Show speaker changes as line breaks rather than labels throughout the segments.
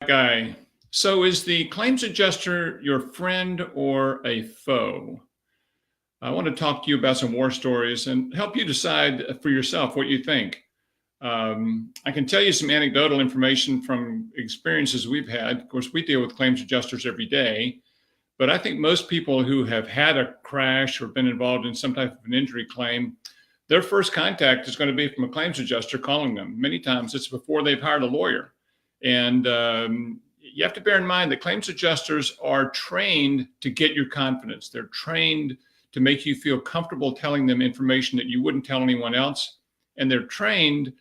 Guy. So is the claims adjuster your friend or a foe? I want to talk to you about some war stories and help you decide for yourself what you think. I can tell you some anecdotal information from experiences we've had. Of course, we deal with claims adjusters every day, but I think most people who have had a crash or been involved in some type of an injury claim, their first contact is going to be from a claims adjuster calling them. Many times it's before they've hired a lawyer. And you have to bear in mind that claims adjusters are trained to get your confidence. They're trained to make you feel comfortable telling them information that you wouldn't tell anyone else. And they're trained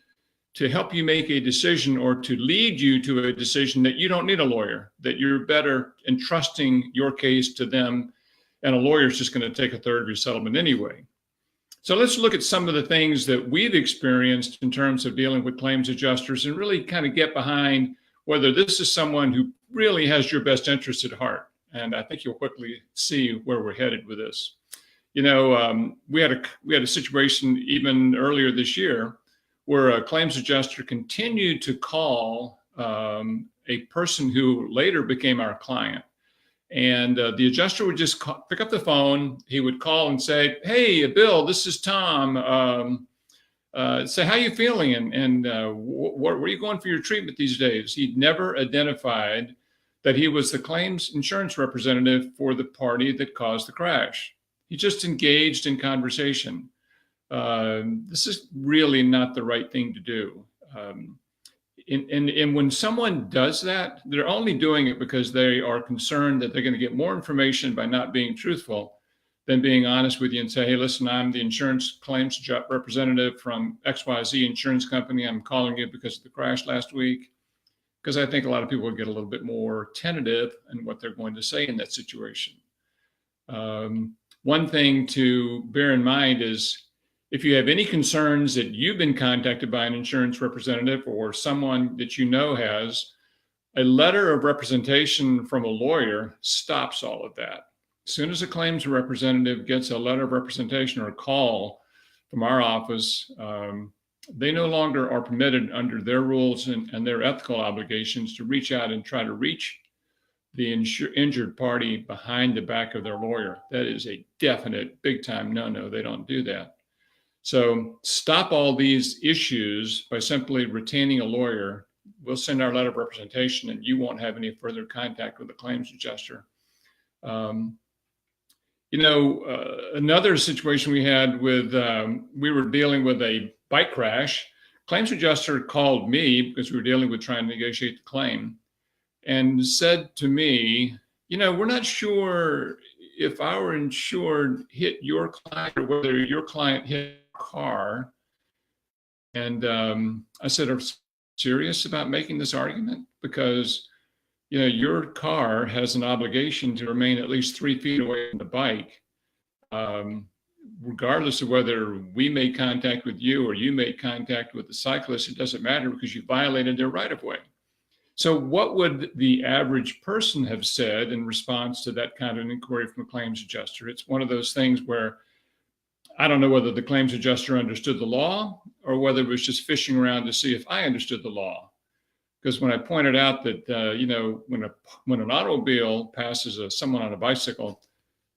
to help you make a decision or to lead you to a decision that you don't need a lawyer, that you're better entrusting your case to them, and a lawyer's just going to take a third of your settlement anyway. So let's look at some of the things that we've experienced in terms of dealing with claims adjusters and really kind of get behind whether this is someone who really has your best interest at heart. And I think you'll quickly see where we're headed with this. You know, we had a situation even earlier this year where a claims adjuster continued to call a person who later became our client. And the adjuster would just pick up the phone. He would call and say, "Hey, Bill, this is Tom. Say, how you feeling? And where are you going for your treatment these days?" He'd never identified that he was the claims insurance representative for the party that caused the crash. He just engaged in conversation. This is really not the right thing to do. And when someone does that, they're only doing it because they are concerned that they're going to get more information by not being truthful than being honest with you and say, "Hey, listen, I'm the insurance claims representative from XYZ insurance company. I'm calling you because of the crash last week." Because I think a lot of people would get a little bit more tentative in what they're going to say in that situation. One thing to bear in mind is if you have any concerns that you've been contacted by an insurance representative or someone that you know has, a letter of representation from a lawyer stops all of that. As soon as a claims representative gets a letter of representation or a call from our office, they no longer are permitted under their rules and their ethical obligations to reach out and try to reach the injured party behind the back of their lawyer. That is a definite big time no-no. They don't do that. So stop all these issues by simply retaining a lawyer. We'll send our letter of representation and you won't have any further contact with the claims adjuster. Another situation we had with, we were dealing with a bike crash. Claims adjuster called me because we were dealing with trying to negotiate the claim and said to me, "We're not sure if our insured hit your client or whether your client hit a car." And I said, "Are you serious about making this argument? Because your car has an obligation to remain at least 3 feet away from the bike, regardless of whether we made contact with you or you made contact with the cyclist. It doesn't matter because you violated their right of way." So what would the average person have said in response to that kind of inquiry from a claims adjuster? It's one of those things where I don't know whether the claims adjuster understood the law or whether it was just fishing around to see if I understood the law. Because when I pointed out that, when an automobile passes someone on a bicycle,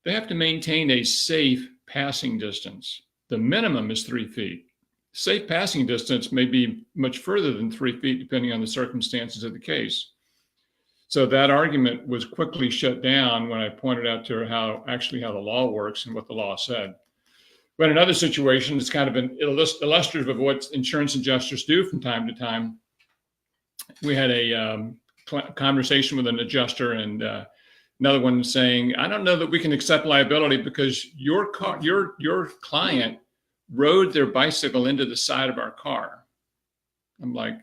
they have to maintain a safe passing distance. The minimum is 3 feet. Safe passing distance may be much further than 3 feet, depending on the circumstances of the case. So that argument was quickly shut down when I pointed out to her how the law works and what the law said. But in another situation, it's kind of an illustrative of what insurance adjusters do from time to time. We had a conversation with an adjuster and another one saying, "I don't know that we can accept liability because your client rode their bicycle into the side of our car." I'm like,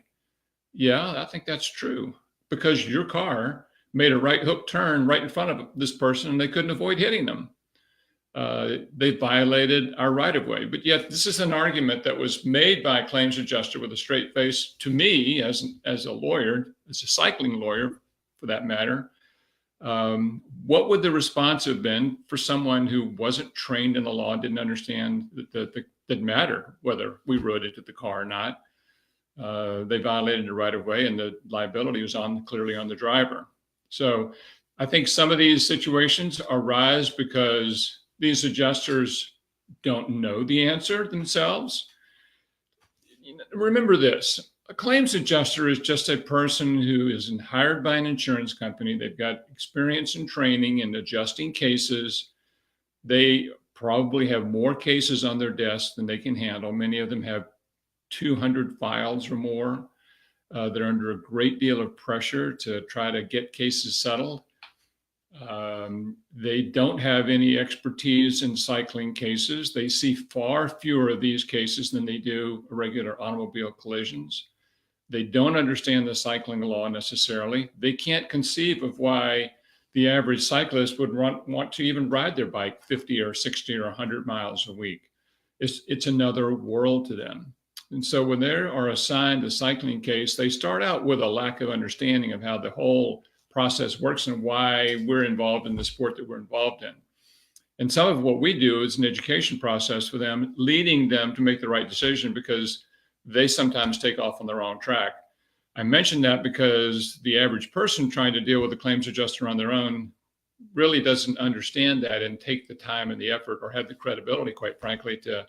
"Yeah, I think that's true because your car made a right hook turn right in front of this person and they couldn't avoid hitting them. They violated our right of way." But yet this is an argument that was made by a claims adjuster with a straight face to me as a lawyer, as a cycling lawyer for that matter. What would the response have been for someone who wasn't trained in the law, didn't understand that it didn't matter whether we rode into the car or not? they violated the right of way, and the liability was clearly on the driver. So I think some of these situations arise because these adjusters don't know the answer themselves. Remember this: a claims adjuster is just a person who is hired by an insurance company. They've got experience and training in adjusting cases. They probably have more cases on their desk than they can handle. Many of them have 200 files or more. They're under a great deal of pressure to try to get cases settled. They don't have any expertise in cycling cases. They see far fewer of these cases than they do regular automobile collisions. They don't understand the cycling law necessarily. They can't conceive of why the average cyclist would want to even ride their bike 50 or 60 or 100 miles a week. It's another world to them. And so when they are assigned a cycling case, they start out with a lack of understanding of how the whole process works and why we're involved in the sport that we're involved in. And some of what we do is an education process for them, leading them to make the right decision, because they sometimes take off on the wrong track. I mention that because the average person trying to deal with a claims adjuster on their own really doesn't understand that and take the time and the effort, or have the credibility, quite frankly, to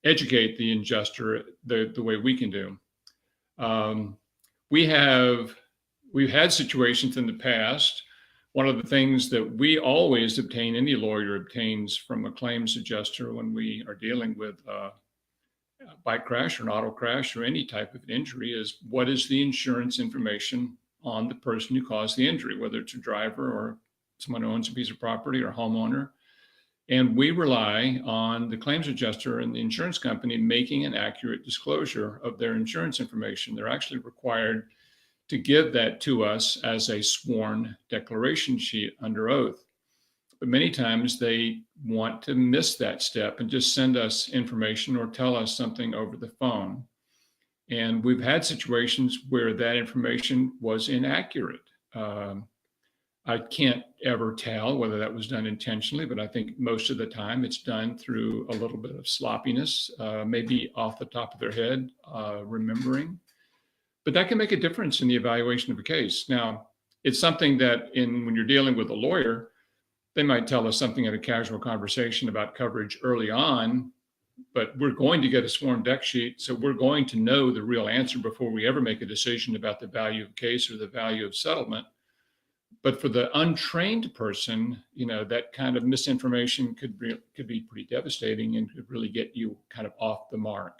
educate the adjuster the way we can do. We've had situations in the past. One of the things that we always obtain, any lawyer obtains from a claims adjuster when we are dealing with a bike crash or an auto crash or any type of injury, is what is the insurance information on the person who caused the injury, whether it's a driver or someone who owns a piece of property or a homeowner. And we rely on the claims adjuster and the insurance company making an accurate disclosure of their insurance information. They're actually required to give that to us as a sworn declaration sheet under oath. But many times they want to miss that step and just send us information or tell us something over the phone. And we've had situations where that information was inaccurate. I can't ever tell whether that was done intentionally, but I think most of the time it's done through a little bit of sloppiness, maybe off the top of their head, remembering. But that can make a difference in the evaluation of a case. Now, it's something that when you're dealing with a lawyer, they might tell us something in a casual conversation about coverage early on, but we're going to get a sworn deck sheet, so we're going to know the real answer before we ever make a decision about the value of case or the value of settlement. But for the untrained person, that kind of misinformation could be pretty devastating and could really get you kind of off the mark.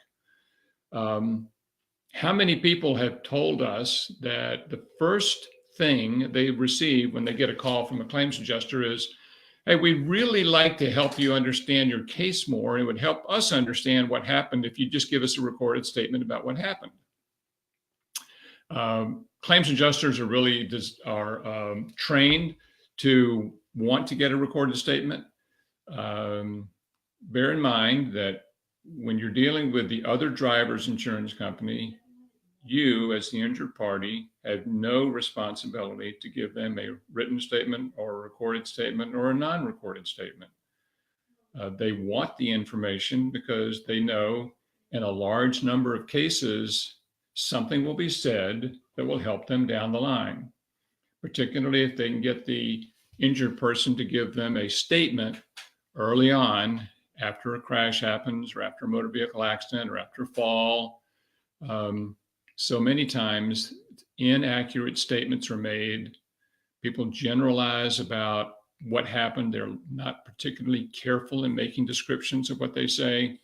How many people have told us that the first thing they receive when they get a call from a claims adjuster is, hey, we'd really like to help you understand your case more. It would help us understand what happened if you just give us a recorded statement about what happened. Claims adjusters are really trained to want to get a recorded statement. Bear in mind that when you're dealing with the other driver's insurance company, you, as the injured party, have no responsibility to give them a written statement or a recorded statement or a non-recorded statement. They want the information because they know in a large number of cases, something will be said that will help them down the line, particularly if they can get the injured person to give them a statement early on after a crash happens or after a motor vehicle accident or after a fall. So many times inaccurate statements are made. People generalize about what happened. They're not particularly careful in making descriptions of what they say.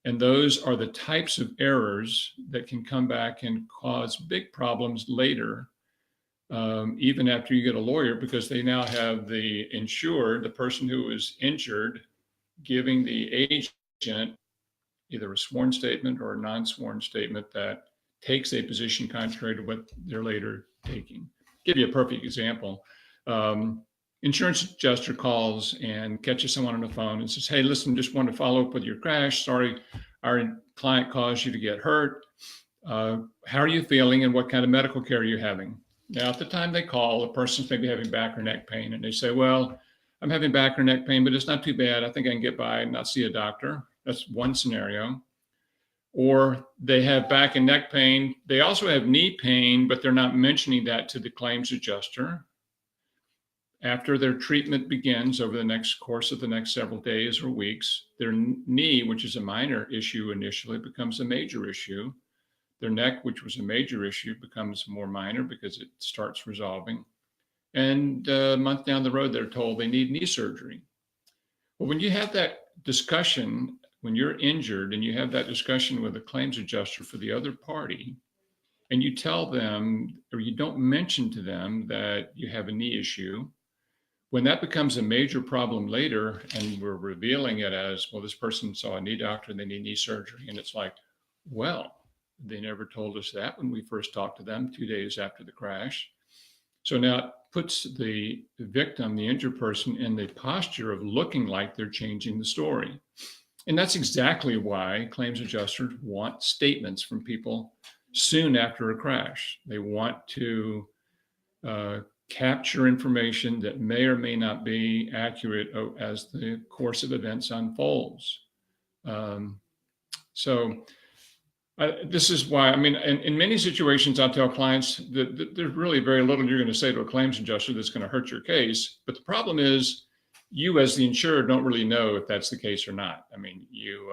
And those are the types of errors that can come back and cause big problems later, even after you get a lawyer, because they now have the insured, the person who was injured, giving the agent either a sworn statement or a non-sworn statement that takes a position contrary to what they're later taking. Give you a perfect example. Insurance adjuster calls and catches someone on the phone and says, hey, listen, just want to follow up with your crash. Sorry, our client caused you to get hurt. How are you feeling and what kind of medical care are you having? Now, at the time they call, the person's maybe having back or neck pain, and they say, well, I'm having back or neck pain, but it's not too bad. I think I can get by and not see a doctor. That's one scenario. or they have back and neck pain. They also have knee pain, but they're not mentioning that to the claims adjuster. After their treatment begins over the next course of the next several days or weeks, their knee, which is a minor issue initially, becomes a major issue. Their neck, which was a major issue, becomes more minor because it starts resolving. And a month down the road, they're told they need knee surgery. Well, when you have that discussion, when you're injured and you have that discussion with a claims adjuster for the other party, and you tell them, or you don't mention to them that you have a knee issue, when that becomes a major problem later, and we're revealing it as, well, this person saw a knee doctor and they need knee surgery. And it's like, well, they never told us that when we first talked to them 2 days after the crash. So now it puts the victim, the injured person, in the posture of looking like they're changing the story. And that's exactly why claims adjusters want statements from people soon after a crash. They want to capture information that may or may not be accurate as the course of events unfolds. This is why, I mean, in many situations, I'll tell clients that there's really very little you're going to say to a claims adjuster that's going to hurt your case. But the problem is, you as the insurer don't really know if that's the case or not. I mean, you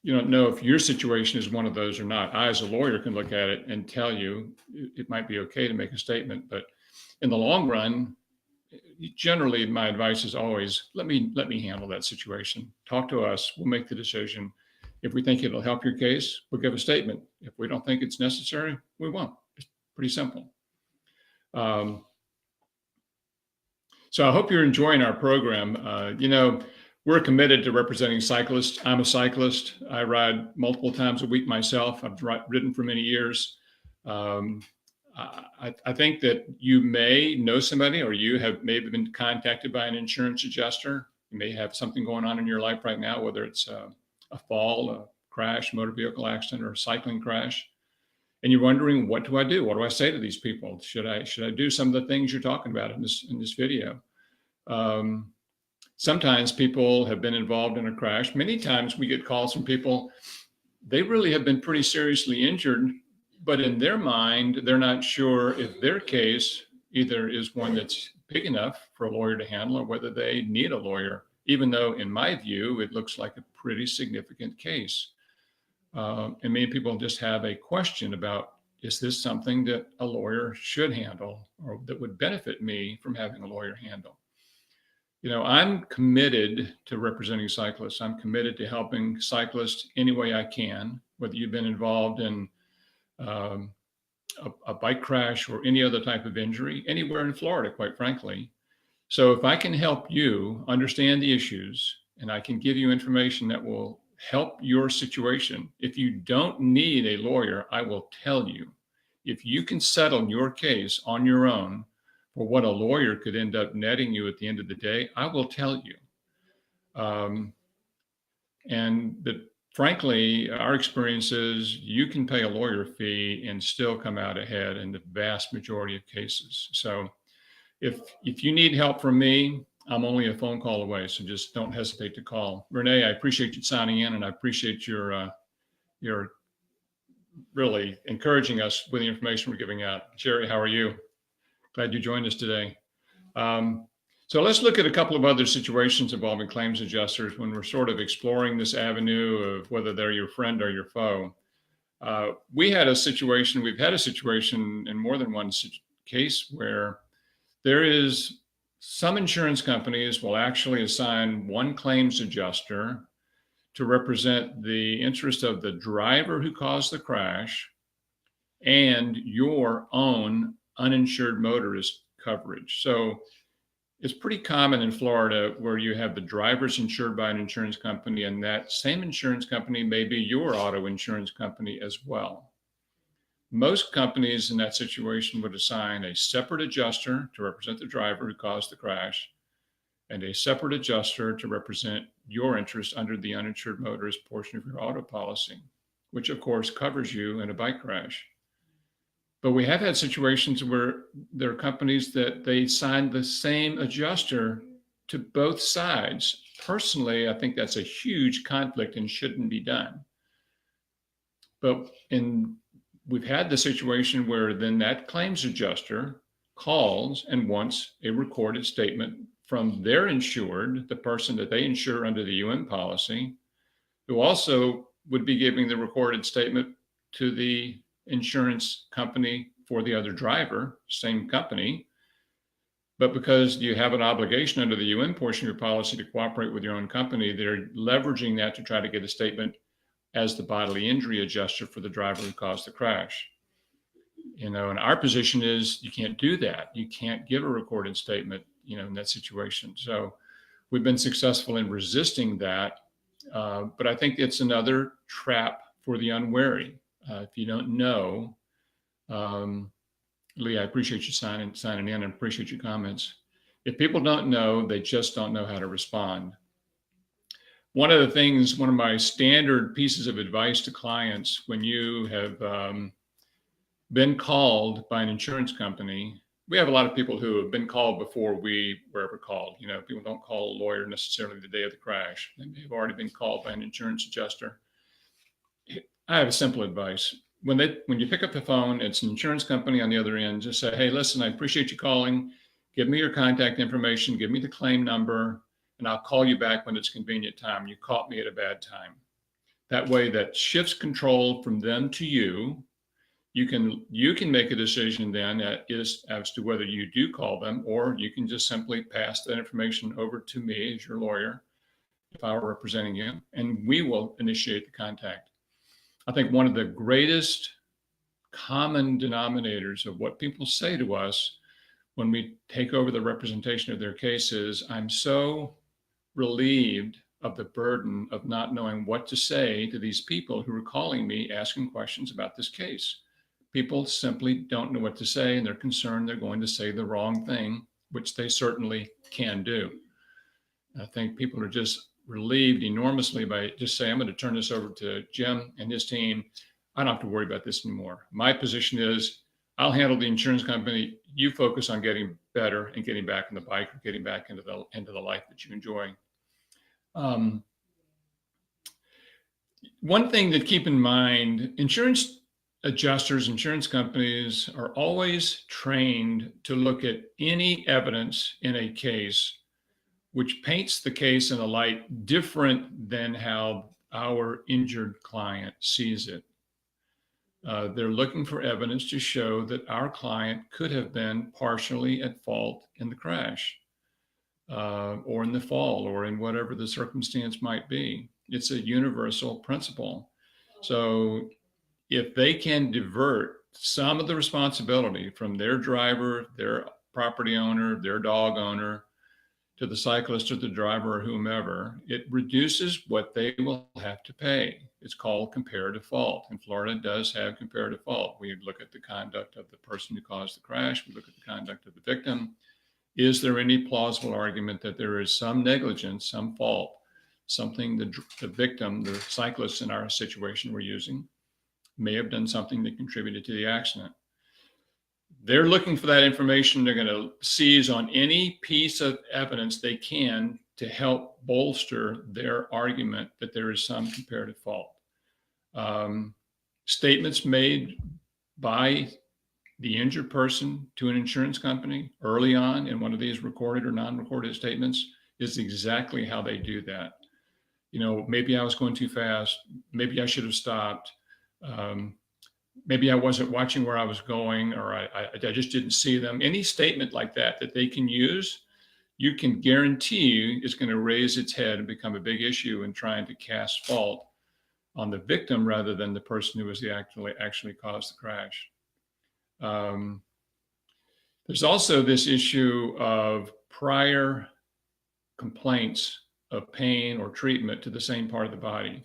don't know if your situation is one of those or not. I, as a lawyer, can look at it and tell you it might be okay to make a statement, but in the long run, generally, my advice is always let me handle that situation. Talk to us. We'll make the decision. If we think it'll help your case, we'll give a statement. If we don't think it's necessary, we won't. It's pretty simple. So I hope you're enjoying our program. We're committed to representing cyclists. I'm a cyclist. I ride multiple times a week myself. I've ridden for many years. I think that you may know somebody, or you have maybe been contacted by an insurance adjuster. You may have something going on in your life right now, whether it's a fall, a crash, motor vehicle accident, or a cycling crash. And you're wondering, what do I do? What do I say to these people? Should I do some of the things you're talking about in this video? Sometimes people have been involved in a crash. Many times we get calls from people, they really have been pretty seriously injured, but in their mind, they're not sure if their case either is one that's big enough for a lawyer to handle or whether they need a lawyer, even though in my view, it looks like a pretty significant case. And many people just have a question about, is this something that a lawyer should handle or that would benefit me from having a lawyer handle? I'm committed to representing cyclists. I'm committed to helping cyclists any way I can, whether you've been involved in a bike crash or any other type of injury, anywhere in Florida, quite frankly. So if I can help you understand the issues and I can give you information that will help your situation, if you don't need a lawyer, I will tell you. If you can settle your case on your own, or what a lawyer could end up netting you at the end of the day, I will tell you. But frankly, our experience is you can pay a lawyer fee and still come out ahead in the vast majority of cases. So if you need help from me, I'm only a phone call away. So just don't hesitate to call. Renee, I appreciate you signing in, and I appreciate your really encouraging us with the information we're giving out. Jerry, how are you? Glad you joined us today. So let's look at a couple of other situations involving claims adjusters when we're sort of exploring this avenue of whether they're your friend or your foe. We've had a situation in more than one case where there is some insurance companies will actually assign one claims adjuster to represent the interest of the driver who caused the crash and your own uninsured motorist coverage. So it's pretty common in Florida where you have the drivers insured by an insurance company, and that same insurance company may be your auto insurance company as well. Most companies in that situation would assign a separate adjuster to represent the driver who caused the crash and a separate adjuster to represent your interest under the uninsured motorist portion of your auto policy, which of course covers you in a bike crash. But we have had situations where there are companies that they signed the same adjuster to both sides personally, I think that's a huge conflict and shouldn't be done. But we've had the situation where then that claims adjuster calls and wants a recorded statement from their insured, the person that they insure under the UN policy, who also would be giving the recorded statement to the insurance company for the other driver, same company. But because you have an obligation under the UN portion of your policy to cooperate with your own company, they're leveraging that to try to get a statement as the bodily injury adjuster for the driver who caused the crash. And our position is you can't do that. You can't give a recorded statement, in that situation. So we've been successful in resisting that. But I think it's another trap for the unwary. If you don't know, Lee, I appreciate you signing in and appreciate your comments. If people don't know, they just don't know how to respond. One of my standard pieces of advice to clients when you have been called by an insurance company, we have a lot of people who have been called before we were ever called. People don't call a lawyer necessarily the day of the crash. They may have already been called by an insurance adjuster. I have a simple advice. When you pick up the phone, it's an insurance company on the other end. Just say, hey, listen, I appreciate you calling. Give me your contact information. Give me the claim number, and I'll call you back when it's convenient time. You caught me at a bad time. That way, that shifts control from them to you. You can make a decision then as to whether you do call them, or you can just simply pass that information over to me as your lawyer, if I were representing you, and we will initiate the contact. I think one of the greatest common denominators of what people say to us when we take over the representation of their case is, I'm so relieved of the burden of not knowing what to say to these people who are calling me asking questions about this case. People simply don't know what to say, and they're concerned they're going to say the wrong thing, which they certainly can do. I think people are just relieved enormously by just saying, I'm going to turn this over to Jim and his team. I don't have to worry about this anymore. My position is I'll handle the insurance company. You focus on getting better and getting back on the bike or getting back into the life that you enjoy. One thing to keep in mind, insurance adjusters, insurance companies are always trained to look at any evidence in a case which paints the case in a light different than how our injured client sees it. They're looking for evidence to show that our client could have been partially at fault in the crash, or in the fall, or in whatever the circumstance might be. It's a universal principle. So if they can divert some of the responsibility from their driver, their property owner, their dog owner, to the cyclist or the driver or whomever, it reduces what they will have to pay. It's called comparative fault. And Florida does have comparative fault. We look at the conduct of the person who caused the crash. We look at the conduct of the victim. Is there any plausible argument that there is some negligence, some fault, something the victim, the cyclist in our situation we're using, may have done something that contributed to the accident? They're looking for that information. They're going to seize on any piece of evidence they can to help bolster their argument that there is some comparative fault. Statements made by the injured person to an insurance company early on in one of these recorded or non-recorded statements is exactly how they do that. Maybe I was going too fast. Maybe I should have stopped. Maybe I wasn't watching where I was going, or I just didn't see them. Any statement like that they can use, you can guarantee is going to raise its head and become a big issue in trying to cast fault on the victim rather than the person who was actually caused the crash. There's also this issue of prior complaints of pain or treatment to the same part of the body.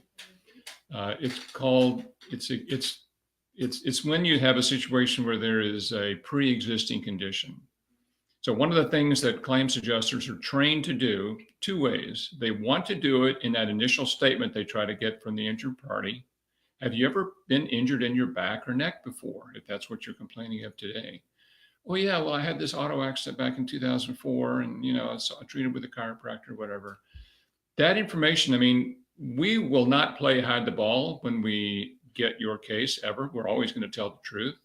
It's when you have a situation where there is a pre-existing condition. So one of the things that claims adjusters are trained to do, two ways. They want to do it in that initial statement they try to get from the injured party. Have you ever been injured in your back or neck before, if that's what you're complaining of today? Oh yeah, well, I had this auto accident back in 2004, and I was treated with a chiropractor or whatever. that information, I mean, we will not play hide the ball when we get your case ever. We're always going to tell the truth.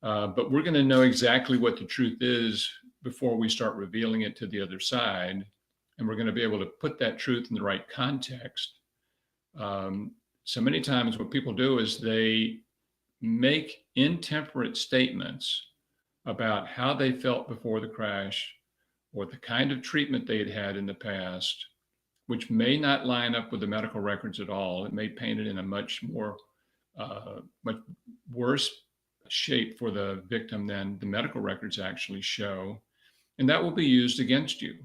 But we're going to know exactly what the truth is before we start revealing it to the other side. And we're going to be able to put that truth in the right context. So many times what people do is they make intemperate statements about how they felt before the crash or the kind of treatment they had had in the past, which may not line up with the medical records at all. It may paint it in a much worse shape for the victim than the medical records actually show. And that will be used against you.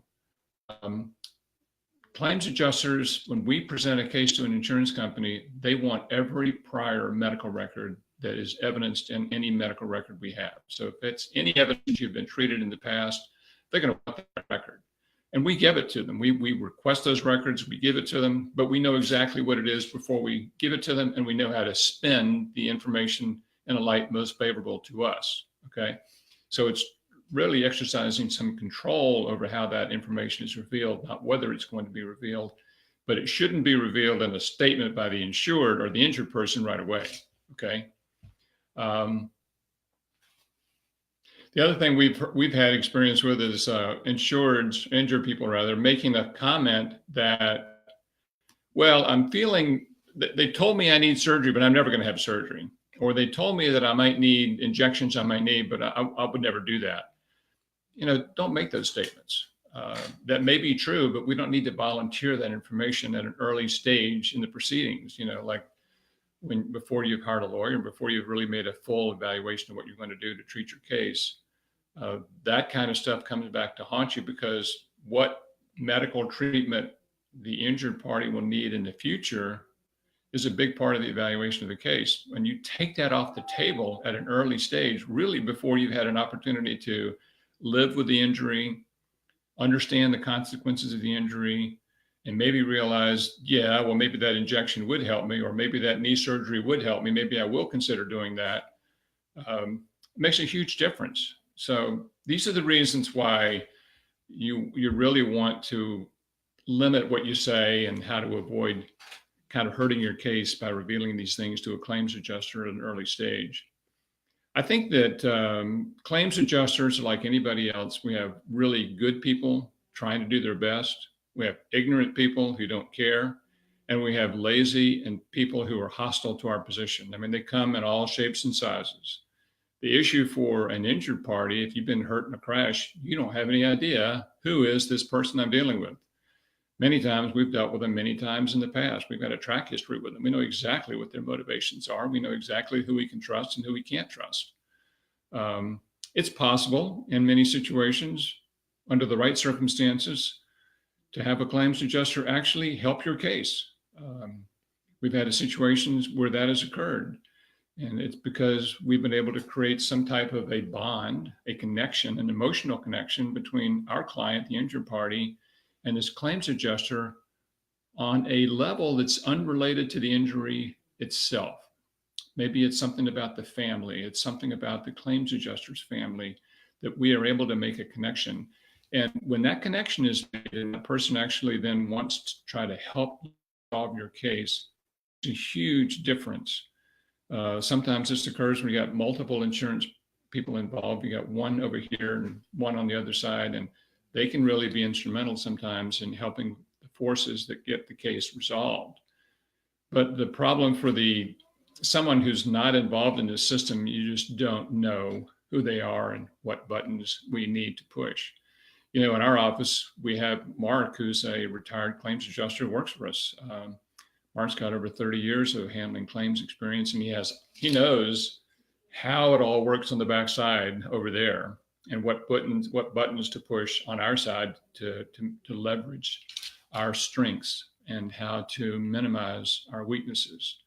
Claims adjusters, when we present a case to an insurance company, they want every prior medical record that is evidenced in any medical record we have. So if it's any evidence you've been treated in the past, they're going to want that record. And we give it to them. We request those records, we give it to them, but we know exactly what it is before we give it to them, and we know how to spin the information in a light most favorable to us, okay? So it's really exercising some control over how that information is revealed, not whether it's going to be revealed, but it shouldn't be revealed in a statement by the insured or the injured person right away, okay? The other thing we've had experience with is injured people rather, making a comment that, well, I'm feeling, they told me I need surgery, but I'm never going to have surgery. Or they told me that I might need injections I might need, but I would never do that. You know, don't make those statements. That may be true, but we don't need to volunteer that information at an early stage in the proceedings, you know, like before you've hired a lawyer, before you've really made a full evaluation of what you're going to do to treat your case. That kind of stuff comes back to haunt you, because what medical treatment the injured party will need in the future is a big part of the evaluation of the case. When you take that off the table at an early stage, really before you've had an opportunity to live with the injury, understand the consequences of the injury, and maybe realize, yeah, well, maybe that injection would help me, or maybe that knee surgery would help me. Maybe I will consider doing that. It makes a huge difference. So these are the reasons why you really want to limit what you say and how to avoid kind of hurting your case by revealing these things to a claims adjuster at an early stage. I think that claims adjusters are like anybody else. We have really good people trying to do their best. We have ignorant people who don't care. And we have lazy and people who are hostile to our position. I mean, they come in all shapes and sizes. The issue for an injured party, if you've been hurt in a crash, you don't have any idea who is this person I'm dealing with. Many times we've dealt with them many times in the past. We've got a track history with them. We know exactly what their motivations are. We know exactly who we can trust and who we can't trust. It's possible in many situations, under the right circumstances, to have a claims adjuster actually help your case. We've had situations where that has occurred. And it's because we've been able to create some type of a bond, a connection, an emotional connection between our client, the injured party, and this claims adjuster on a level that's unrelated to the injury itself. Maybe it's something about the family. It's something about the claims adjuster's family that we are able to make a connection. And when that connection is made and the person actually then wants to try to help solve your case, it's a huge difference. Sometimes this occurs when you got multiple insurance people involved. You got one over here and one on the other side, and they can really be instrumental sometimes in helping the forces that get the case resolved. But the problem for someone who's not involved in this system, you just don't know who they are and what buttons we need to push. You know, in our office, we have Mark, who's a retired claims adjuster who works for us. Mark's got over 30 years of handling claims experience, and he knows how it all works on the backside over there, and what buttons to push on our side to leverage our strengths and how to minimize our weaknesses.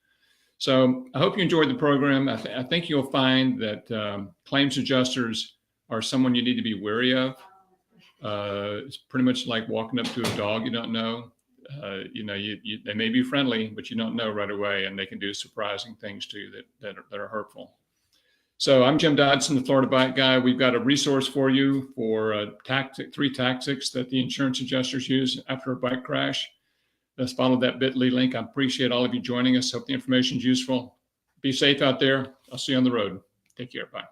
So I hope you enjoyed the program. I think you'll find that claims adjusters are someone you need to be wary of. It's pretty much like walking up to a dog you don't know. They may be friendly, but you don't know right away, and they can do surprising things to you that are hurtful. So I'm Jim Dodson, the Florida Bite Guy. We've got a resource for you for 3 tactics that the insurance adjusters use after a bike crash. Let's follow that bit.ly link. I appreciate all of you joining us. Hope the information is useful. Be safe out there. I'll see you on the road. Take care. Bye.